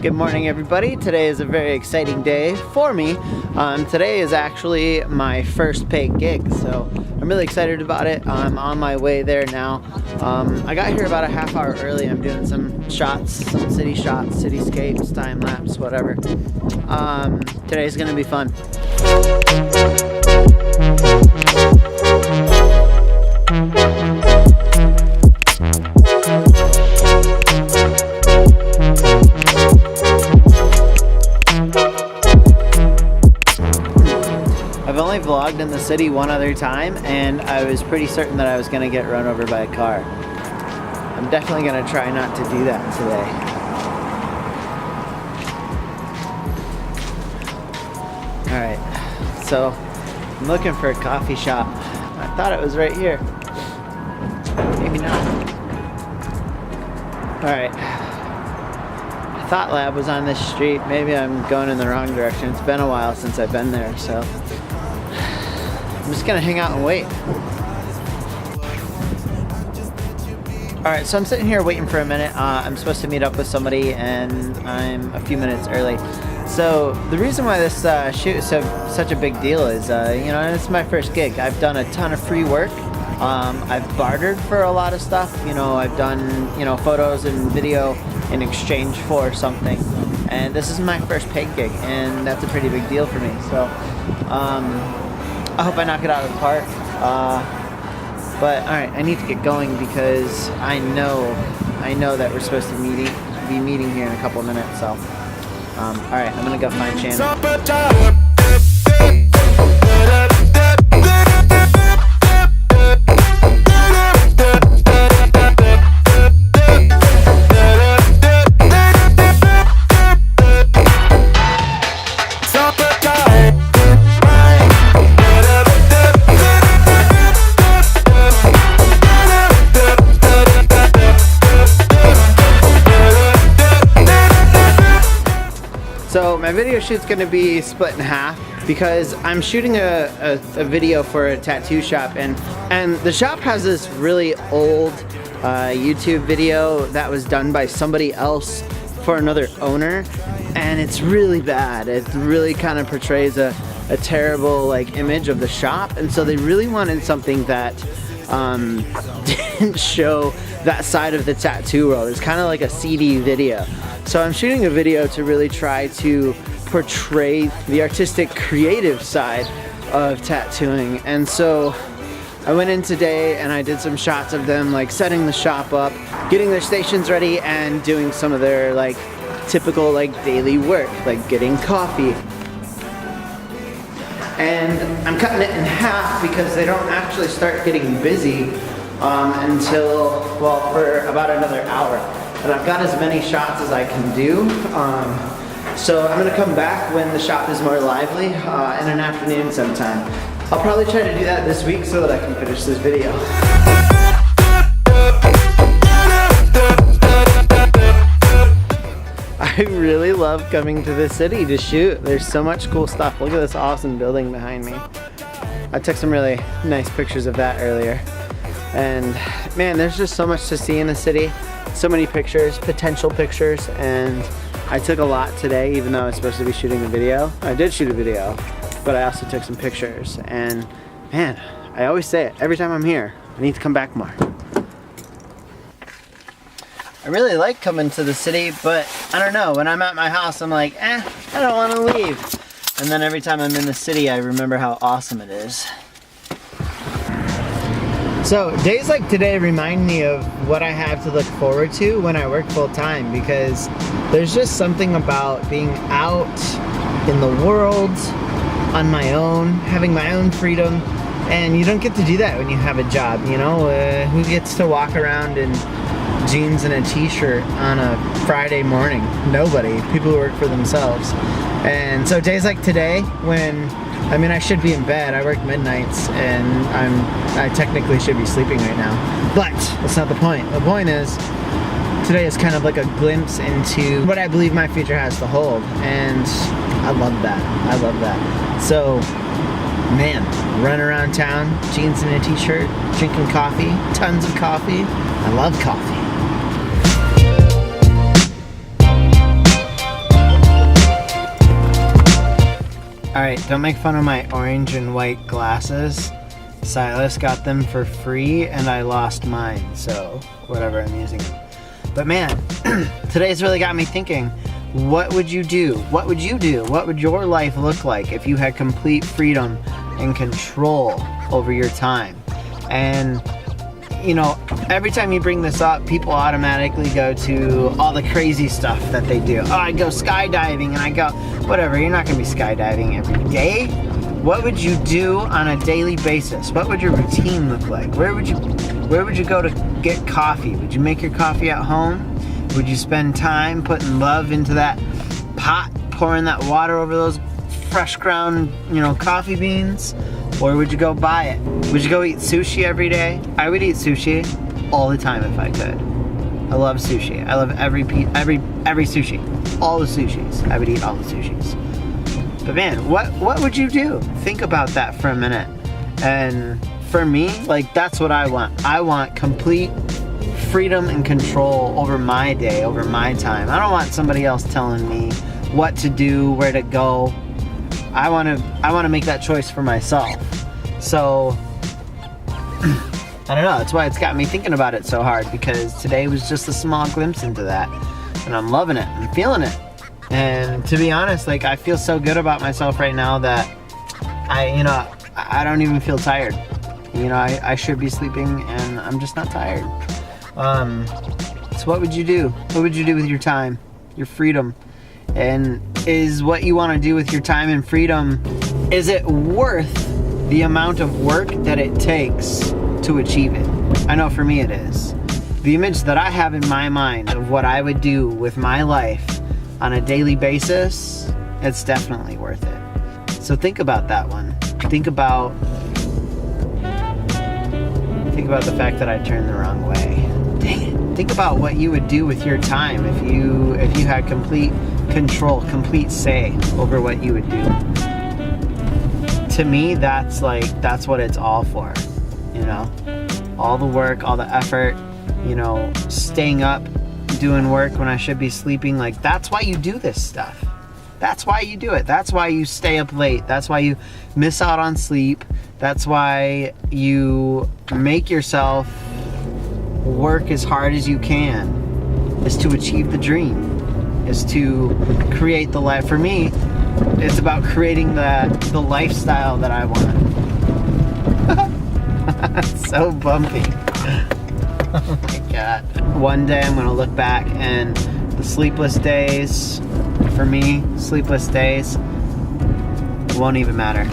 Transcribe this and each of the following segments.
Good morning, everybody. Today is a very exciting day for me. Today is actually my first paid gig, so I'm really excited about it. I'm on my way there now. I got here about a half hour early. I'm doing some shots, some city shots, cityscapes, time lapse, whatever. Today's gonna be fun. I've only vlogged in the city one other time, and I was pretty certain that I was going to get run over by a car. I'm definitely going to try not to do that today. Alright, so I'm looking for a coffee shop. I thought it was right here. Maybe not. Alright. I thought Lab was on this street. Maybe I'm going in the wrong direction. It's been a while since I've been there, so I'm just gonna hang out and wait. Alright, so I'm sitting here waiting for a minute. I'm supposed to meet up with somebody and I'm a few minutes early. So the reason why this shoot is such a big deal is, you know, this is my first gig. I've done a ton of free work. I've bartered for a lot of stuff. You know, I've done, you know, photos and video in exchange for something. And this is my first paid gig, and that's a pretty big deal for me. So I hope I knock it out of the park. But alright, I need to get going because I know that we're supposed to be meeting here in a couple of minutes. So alright, I'm gonna go find Shannon. So my video shoot's gonna be split in half because I'm shooting a video for a tattoo shop, and the shop has this really old YouTube video that was done by somebody else for another owner, and it's really bad. It really kind of portrays a terrible like image of the shop, and so they really wanted something that didn't show that side of the tattoo world. It's kind of like a seedy video. So I'm shooting a video to really try to portray the artistic, creative side of tattooing. And so I went in today and I did some shots of them like setting the shop up, getting their stations ready, and doing some of their like typical like daily work, like getting coffee. And I'm cutting it in half because they don't actually start getting busy until, well, for about another hour. And I've got as many shots as I can do. So I'm gonna come back when the shop is more lively in an afternoon sometime. I'll probably try to do that this week so that I can finish this video. I really love coming to the city to shoot. There's so much cool stuff. Look at this awesome building behind me. I took some really nice pictures of that earlier. And man, there's just so much to see in the city. So many pictures, potential pictures, and I took a lot today, even though I was supposed to be shooting a video. I did shoot a video, but I also took some pictures, and man, I always say it, every time I'm here, I need to come back more. I really like coming to the city, but I don't know, when I'm at my house, I'm like, I don't want to leave. And then every time I'm in the city, I remember how awesome it is. So days like today remind me of what I have to look forward to when I work full time, because there's just something about being out in the world on my own, having my own freedom, and you don't get to do that when you have a job, you know? Who gets to walk around in jeans and a t-shirt on a Friday morning? Nobody. People who work for themselves. And so days like today, when I mean, I should be in bed. I work midnights, and I technically should be sleeping right now. But that's not the point. The point is, today is kind of like a glimpse into what I believe my future has to hold, and I love that. I love that. So, man, run around town, jeans and a t-shirt, drinking coffee, tons of coffee. I love coffee. Alright, don't make fun of my orange and white glasses. Silas got them for free and I lost mine, so whatever, I'm using them. But man, today's really got me thinking, what would you do? What would you do? What would your life look like if you had complete freedom and control over your time? And you know, every time you bring this up, people automatically go to all the crazy stuff that they do. Oh, I go skydiving and I go, whatever, you're not gonna be skydiving every day. What would you do on a daily basis? What would your routine look like? Where would you go to get coffee? Would you make your coffee at home? Would you spend time putting love into that pot, pouring that water over those fresh ground, coffee beans? Or would you go buy it? Would you go eat sushi every day? I would eat sushi all the time if I could. I love sushi. I love every sushi. All the sushis. I would eat all the sushis. But man, what would you do? Think about that for a minute. And for me, like, that's what I want. I want complete freedom and control over my day, over my time. I don't want somebody else telling me what to do, where to go. I want to make that choice for myself. So I don't know, that's why it's got me thinking about it so hard, because today was just a small glimpse into that, and I'm loving it, I'm feeling it. And to be honest, like, I feel so good about myself right now that I don't even feel tired. I should be sleeping and I'm just not tired. So what would you do? What would you do with your time, your freedom? And is what you want to do with your time and freedom, is it worth the amount of work that it takes to achieve it? I know for me it is. The image that I have in my mind of what I would do with my life on a daily basis, it's definitely worth it. So think about that one. Think about the fact that I turned the wrong way. Dang it. Think about what you would do with your time if you had complete control, complete say over what you would do. To me, that's what it's all for. All the work, all the effort, staying up, doing work when I should be sleeping. Like, that's why you do this stuff. That's why you do it. That's why you stay up late. That's why you miss out on sleep. That's why you make yourself work as hard as you can, is to achieve the dream, is to create the life. For me, it's about creating the lifestyle that I want. It's so bumpy. Oh my God. One day I'm gonna look back and the sleepless days, for me, sleepless days, won't even matter.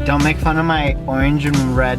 Don't make fun of my orange and red